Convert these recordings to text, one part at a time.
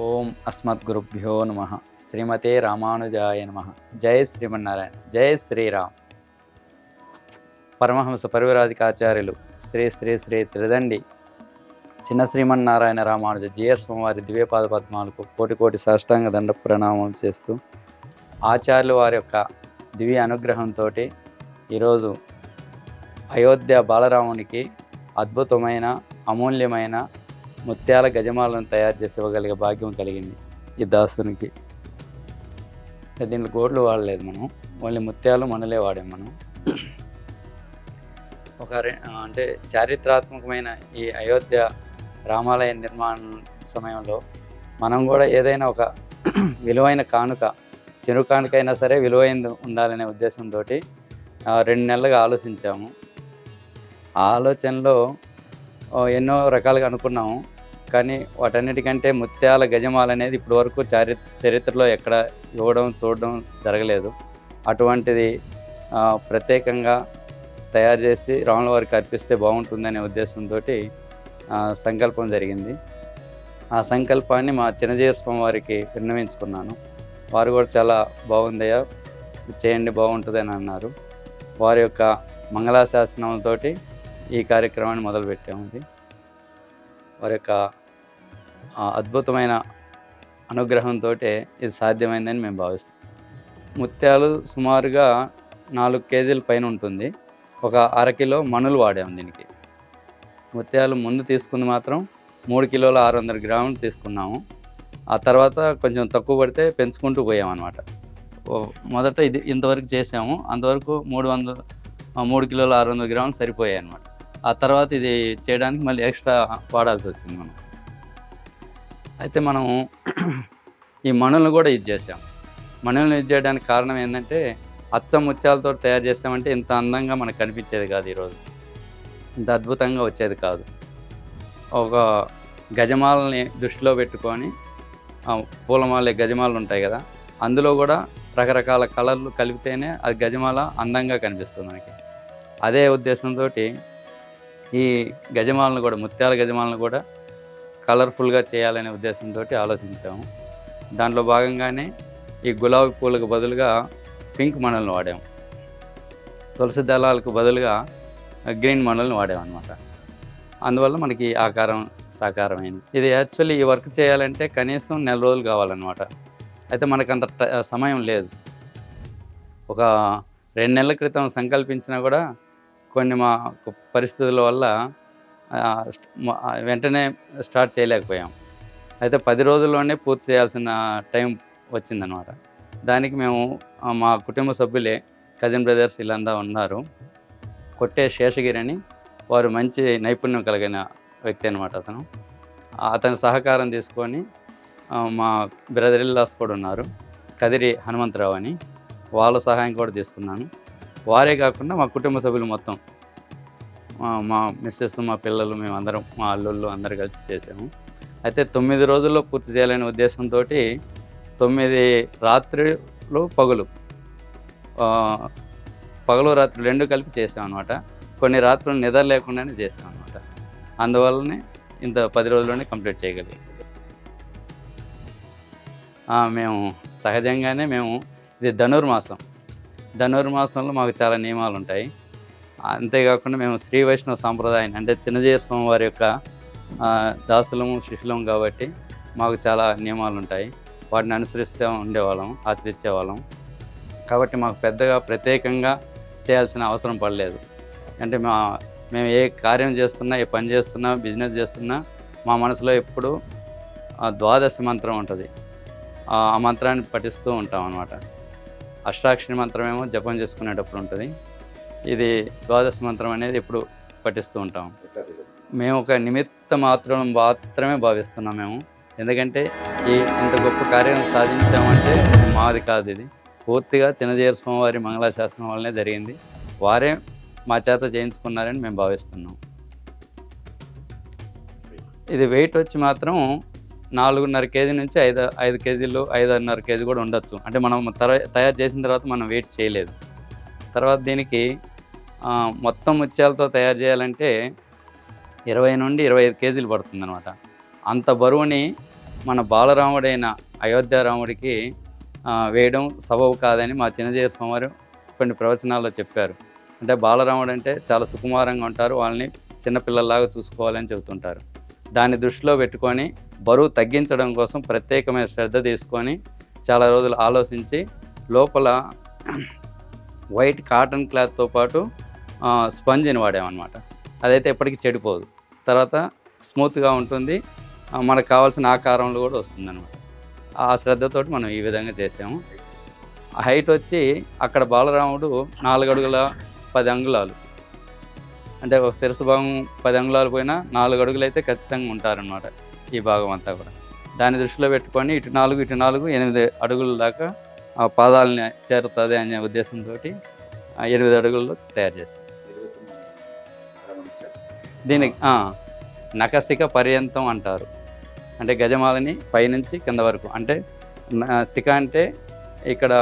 ఓం అస్మద్గురుభ్యో నమ. శ్రీమతే రామానుజాయ నమ. జై శ్రీమన్నారాయణ. జై శ్రీరామ్. పరమహంస పరివ్రాజకాచార్యులు శ్రీ శ్రీ శ్రీ త్రిదండి చిన్న శ్రీమన్నారాయణ రామానుజ జీయర్ స్వామివారి దివ్యపాద పద్మాలకు కోటి కోటి సాష్టాంగ దండ ప్రణామం చేస్తూ ఆచార్యులు వారి యొక్క దివ్య అనుగ్రహంతో ఈరోజు అయోధ్య బాలరామునికి అద్భుతమైన అమూల్యమైన ముత్యాల గజమాలను తయారు చేసి ఇవ్వగలిగే భాగ్యం కలిగింది ఈ దాసునికి. దీంట్లో గోల్డ్ వాడలేదు మనం, ఓన్లీ ముత్యాలు మనలే వాడాం మనం. అంటే చారిత్రాత్మకమైన ఈ అయోధ్య రామాలయ నిర్మాణ సమయంలో మనం కూడా ఏదైనా ఒక విలువైన కానుక, చిరు కానుకైనా సరే విలువైనది ఉండాలనే ఉద్దేశంతో 2 నెలలుగా ఆలోచించాము. ఆ ఆలోచనలో ఎన్నో రకాలుగా అనుకున్నాము, కానీ వాటన్నిటికంటే ముత్యాల గజమాల అనేది ఇప్పటివరకు చరిత్రలో ఎక్కడ ఇవ్వడం చూడడం జరగలేదు. అటువంటిది ప్రత్యేకంగా తయారు చేసి రాముల వారికి అర్పిస్తే బాగుంటుందనే ఉద్దేశంతో సంకల్పం జరిగింది. ఆ సంకల్పాన్ని మా చిన్నజీయర్ స్వామి వారికి విన్నవించుకున్నాను. వారు కూడా చాలా బాగుందయ్యా, చేయండి, బాగుంటుందని అన్నారు. వారి యొక్క మంగళాశాసనంతోటి ఈ కార్యక్రమాన్ని మొదలుపెట్టాము. వారి యొక్క అద్భుతమైన అనుగ్రహంతో ఇది సాధ్యమైందని మేము భావిస్తాం. ముత్యాలు సుమారుగా 4 కేజీల పైన ఉంటుంది. ఒక 1/2 కిలో మణులు వాడాము దీనికి. ముత్యాలు ముందు తీసుకుంది మాత్రం 3 కిలోల 600 గ్రాములు తీసుకున్నాము. ఆ తర్వాత కొంచెం తక్కువ పడితే పెంచుకుంటూ పోయామన్నమాట. మొదట ఇది ఇంతవరకు చేసాము, అంతవరకు 3 కిలోల 600 గ్రాములు సరిపోయాయి అన్నమాట. ఆ తర్వాత ఇది చేయడానికి మళ్ళీ ఎక్స్ట్రా వాడాల్సి వచ్చింది మనం. అయితే మనం ఈ మణులను కూడా ఇది చేసాం. మణులను ఇది చేయడానికి కారణం ఏంటంటే, అచ్చం ముత్యాలతో తయారు చేసామంటే ఇంత అందంగా మనకు కనిపించేది కాదు, ఈరోజు ఇంత అద్భుతంగా వచ్చేది కాదు. ఒక గజమాలని దృష్టిలో పెట్టుకొని, పూలమాల గజమాలలు ఉంటాయి కదా, అందులో కూడా రకరకాల కలర్లు కలిపితేనే అది గజమాల అందంగా కనిపిస్తుంది మనకి. అదే ఉద్దేశంతో ఈ గజమాలను కూడా, ముత్యాల గజమాలను కూడా కలర్ఫుల్గా చేయాలనే ఉద్దేశంతో ఆలోచించాము. దాంట్లో భాగంగానే ఈ గులాబీ పూలకు బదులుగా పింక్ మణులను వాడాము, తులసి దళాలకు బదులుగా గ్రీన్ మణులను వాడామన్నమాట. అందువల్ల మనకి ఆకారం సాకారమైంది. ఇది యాక్చువల్లీ ఈ వర్క్ చేయాలంటే కనీసం 1 నెల రోజులు కావాలన్నమాట. అయితే మనకు అంత సమయం లేదు. ఒక 2 నెలల క్రితం సంకల్పించినా కూడా కొన్ని మా పరిస్థితుల వల్ల వెంటనే స్టార్ట్ చేయలేకపోయాం. అయితే 10 రోజుల్లోనే పూర్తి చేయాల్సిన టైం వచ్చిందనమాట. దానికి మేము మా కుటుంబ సభ్యులే, కజిన్ బ్రదర్స్ వీళ్ళంతా ఉన్నారు. కొట్టే శేషగిరి అని, వారు మంచి నైపుణ్యం కలిగిన వ్యక్తి అనమాట. అతని సహకారం తీసుకొని మా బ్రదర్ ఇల్లాస్ కూడా ఉన్నారు, కదిరి హనుమంతరావు అని, వాళ్ళ సహాయం కూడా తీసుకున్నాను. వారే కాకుండా మా కుటుంబ సభ్యులు మొత్తం, మా మిస్సెస్, మా పిల్లలు, మేమందరం, మా అల్లుళ్ళు అందరు కలిసి చేసాము. అయితే 9 రోజుల్లో పూర్తి చేయాలనే ఉద్దేశంతో 9 రాత్రులు పగలు రాత్రులు 2 కలిపి చేసామన్నమాట. కొన్ని రాత్రులు నిద్ర లేకుండానే చేసామన్నమాట. అందువల్లనే ఇంత 10 రోజుల్లోనే కంప్లీట్ చేయగలిగాం. మేము సహజంగానే ఇది ధనుర్మాసంలో మాకు చాలా నియమాలు ఉంటాయి. అంతేకాకుండా మేము శ్రీ వైష్ణవ సాంప్రదాయాన్ని, అంటే చిన్నజీయర్ స్వామి వారి యొక్క దాసులము శిష్యులము కాబట్టి మాకు చాలా నియమాలు ఉంటాయి. వాటిని అనుసరిస్తూ ఉండేవాళ్ళం, ఆచరించేవాళ్ళం. కాబట్టి మాకు పెద్దగా ప్రత్యేకంగా చేయాల్సిన అవసరం పడలేదు. అంటే మేము ఏ కార్యం చేస్తున్నా, ఏ పని చేస్తున్నా, బిజినెస్ చేస్తున్నా మా మనసులో ఎప్పుడు ద్వాదశి మంత్రం ఉంటుంది. ఆ మంత్రాన్ని పఠిస్తూ ఉంటాం అన్నమాట. అష్టాక్షరి మంత్రమేమో జపం చేసుకునేటప్పుడు ఉంటుంది. ఇది ద్వాదశ మంత్రం అనేది ఎప్పుడు పఠిస్తూ ఉంటాం. మేము ఒక నిమిత్త మాత్రమే భావిస్తున్నాం మేము. ఎందుకంటే ఇంత గొప్ప కార్యం సాధించామంటే మాది కాదు, ఇది పూర్తిగా చిన్నజీయర్ స్వామి వారి మంగళాశాసనం వల్లనే జరిగింది. వారే మా చేత చేయించుకున్నారని మేము భావిస్తున్నాం. ఇది వెయిట్ వచ్చి మాత్రం 4.5 కేజీ నుంచి 5 కేజీలు, 5.5 కేజీ కూడా ఉండొచ్చు. అంటే మనం తయారు చేసిన తర్వాత మనం వెయిట్ చేయలేదు. తర్వాత దీనికి మొత్తం ముత్యాలతో తయారు చేయాలంటే 20 నుండి 25 కేజీలు పడుతుందన్నమాట. అంత బరువుని మన బాలరాముడైన అయోధ్య రాముడికి వేయడం సబబు కాదని మా చిన్నజీవ స్వామి కొన్ని ప్రవచనాల్లో చెప్పారు. అంటే బాలరాముడు అంటే చాలా సుకుమారంగా ఉంటారు, వాళ్ళని చిన్నపిల్లల్లాగా చూసుకోవాలని చెబుతుంటారు. దాన్ని దృష్టిలో పెట్టుకొని బరువు తగ్గించడం కోసం ప్రత్యేకమైన శ్రద్ధ తీసుకొని చాలా రోజులు ఆలోచించి లోపల వైట్ కాటన్ క్లాత్తో పాటు స్పంజిని వాడామన్నమాట. అదైతే ఎప్పటికీ చెడిపోదు, తర్వాత స్మూత్గా ఉంటుంది, మనకు కావాల్సిన ఆకారంలో కూడా వస్తుందన్నమాట. ఆ శ్రద్ధతోటి మనం ఈ విధంగా చేసాము. హైట్ వచ్చి అక్కడ బాలరాముడు 4 అడుగుల 10 అంగుళాలు, అంటే ఒక శిరస్సు భాగం 10 అంగుళాలు పోయినా 4 అడుగులు అయితే ఖచ్చితంగా ఉంటారనమాట ఈ భాగం అంతా కూడా. దాన్ని దృష్టిలో పెట్టుకొని ఇటు 4 ఇటు 4 8 అడుగుల దాకా ఆ పాదాలని చేరుతుంది అనే ఉద్దేశంతో 8 అడుగుల్లో తయారు చేస్తాం. దీనికి నఖశిఖ పర్యంతం అంటారు. అంటే గజమాలని పైనుంచి కింద వరకు, అంటే శిఖ అంటే ఇక్కడ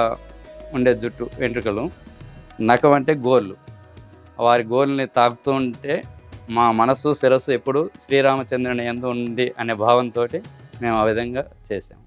ఉండే జుట్టు వెంట్రుకలు, నఖం అంటే గోర్లు. వారి గోర్లని తాకుతూ ఉంటే మా మనస్సు శిరస్సు ఎప్పుడు శ్రీరామచంద్రుని యందు ఉంది అనే భావంతో మేము ఆ విధంగా చేసాం.